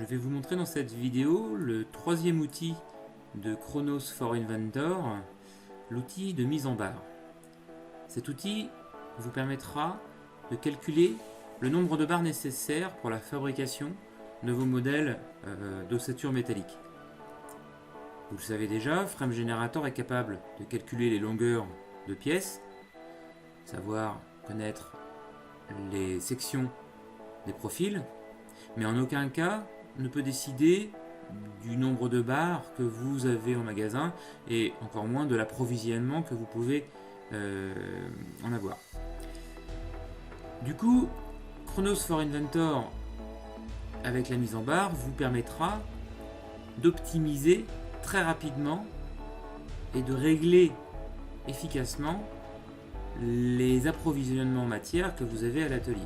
Je vais vous montrer dans cette vidéo le troisième outil de Chronos for Inventor, l'outil de mise en barre. Cet outil vous permettra de calculer le nombre de barres nécessaires pour la fabrication de vos modèles d'ossature métallique. Vous le savez déjà, Frame Generator est capable de calculer les longueurs de pièces, savoir connaître les sections des profils, mais en aucun cas ne peut décider du nombre de barres que vous avez en magasin et encore moins de l'approvisionnement que vous pouvez en avoir. Du coup, Chronos for Inventor avec la mise en barre vous permettra d'optimiser très rapidement et de régler efficacement les approvisionnements en matière que vous avez à l'atelier.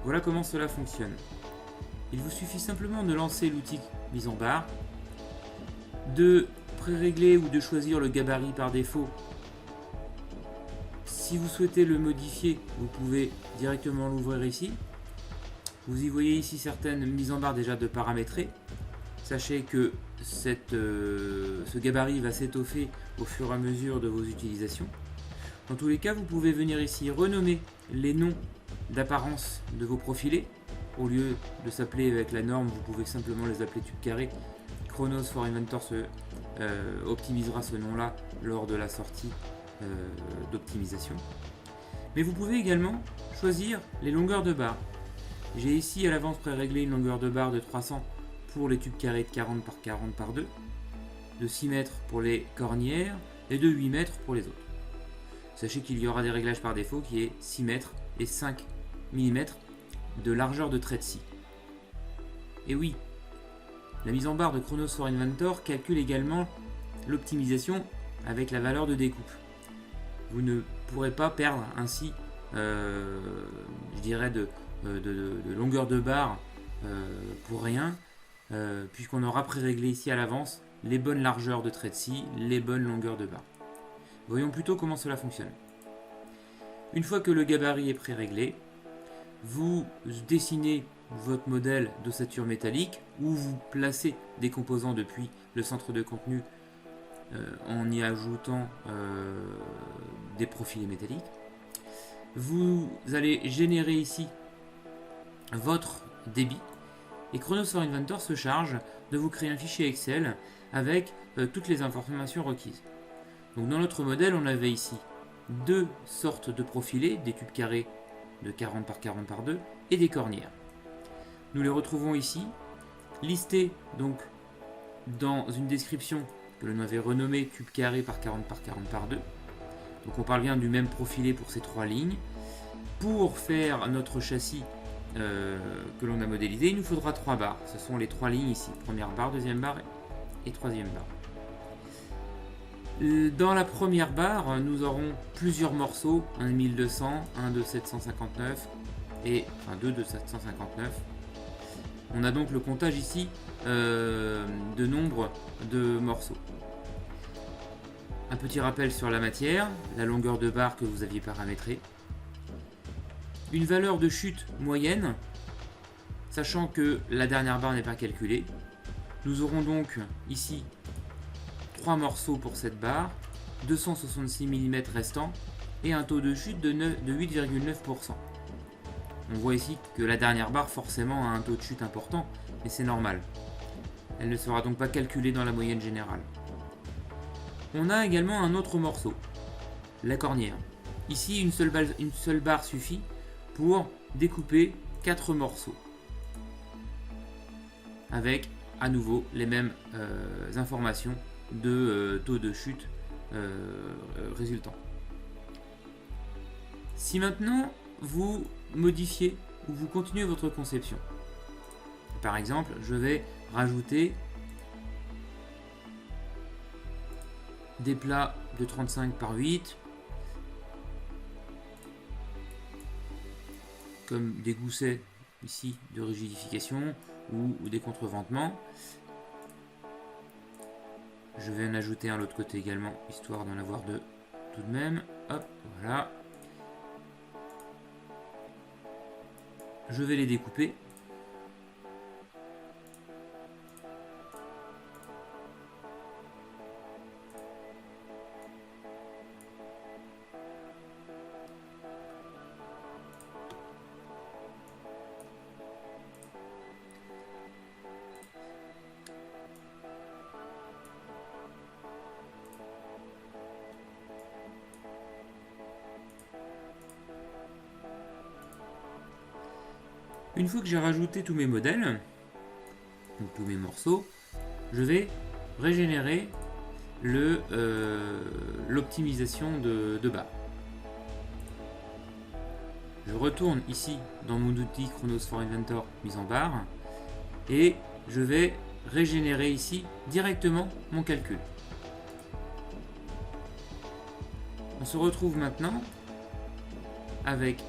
Voilà comment cela fonctionne. Il vous suffit simplement de lancer l'outil mise en barre, de pré-régler ou de choisir le gabarit par défaut. Si vous souhaitez le modifier, vous pouvez directement l'ouvrir ici. Vous y voyez ici certaines mises en barre déjà de paramétrer. Sachez que ce gabarit va s'étoffer au fur et à mesure de vos utilisations. Dans tous les cas, vous pouvez venir ici renommer les noms d'apparence de vos profilés. Au lieu de s'appeler avec la norme, vous pouvez simplement les appeler tube carré. Chronos for Inventor optimisera ce nom-là lors de la sortie d'optimisation. Mais vous pouvez également choisir les longueurs de barre. J'ai ici à l'avance pré-réglé une longueur de barre de 300 pour les tubes carrés de 40 par 40 par 2, de 6 mètres pour les cornières et de 8 mètres pour les autres. Sachez qu'il y aura des réglages par défaut qui est 6 mètres et 5 mm de largeur de trait de scie. Et oui, la mise en barre de Chronos for Inventor calcule également l'optimisation avec la valeur de découpe. Vous ne pourrez pas perdre ainsi, je dirais, de longueur de barre pour rien, puisqu'on aura pré-réglé ici à l'avance les bonnes largeurs de trait de scie, les bonnes longueurs de barre. Voyons plutôt comment cela fonctionne. Une fois que le gabarit est pré-réglé, vous dessinez votre modèle d'ossature métallique ou vous placez des composants depuis le centre de contenu en y ajoutant des profilés métalliques. Vous allez générer ici votre débit et Chronos for Inventor se charge de vous créer un fichier Excel avec toutes les informations requises. Donc dans notre modèle, on avait ici deux sortes de profilés, des tubes carrés de 40 par 40 par 2 et des cornières. Nous les retrouvons ici, listés donc dans une description que l'on avait renommée tube carré par 40 par 40 par 2. Donc on parle bien du même profilé pour ces trois lignes. Pour faire notre châssis que l'on a modélisé, il nous faudra 3 barres. Ce sont les 3 lignes ici, première barre, deuxième barre et troisième barre. Dans la première barre, nous aurons plusieurs morceaux, un de 1200, un de 759 et deux de 759. On a donc le comptage ici de nombre de morceaux. Un petit rappel sur la matière, la longueur de barre que vous aviez paramétrée. Une valeur de chute moyenne, sachant que la dernière barre n'est pas calculée. Nous aurons donc ici 3 morceaux pour cette barre, 266 mm restants et un taux de chute de 8,9%. On voit ici que la dernière barre forcément a un taux de chute important, mais c'est normal. Elle ne sera donc pas calculée dans la moyenne générale. On a également un autre morceau, la cornière. Ici, une seule barre suffit pour découper 4 morceaux, avec à nouveau les mêmes informations de taux de chute résultant. Si maintenant vous modifiez ou vous continuez votre conception, par exemple, je vais rajouter des plats de 35 par 8, comme des goussets ici de rigidification ou des contreventements. Je vais en ajouter un de l'autre côté également, histoire d'en avoir deux tout de même. Hop, voilà. Je vais les découper. Une fois que j'ai rajouté tous mes modèles, donc tous mes morceaux, je vais régénérer l'optimisation de barre. Je retourne ici dans mon outil Chronos for Inventor mise en barre et je vais régénérer ici directement mon calcul. On se retrouve maintenant avec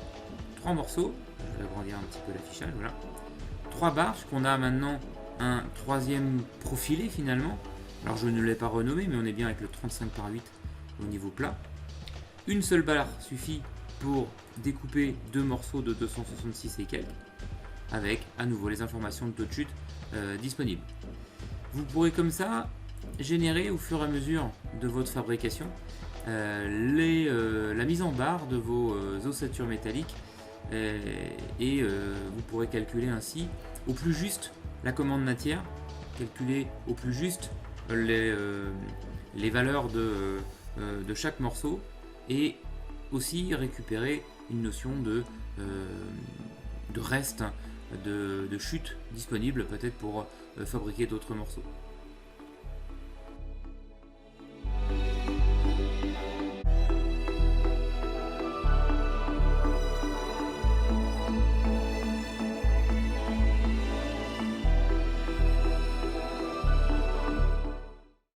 3 morceaux. Je vais agrandir un petit peu l'affichage, voilà. 3 barres, puisqu'on a maintenant un troisième profilé finalement. Alors je ne l'ai pas renommé, mais on est bien avec le 35/8 au niveau plat. Une seule barre suffit pour découper 2 morceaux de 266 et quelques, avec à nouveau les informations de taux de chute disponibles. Vous pourrez comme ça générer au fur et à mesure de votre fabrication la mise en barre de vos ossatures métalliques et vous pourrez calculer ainsi au plus juste la commande matière, calculer au plus juste les valeurs de chaque morceau et aussi récupérer une notion de reste, de chute disponible peut-être pour fabriquer d'autres morceaux.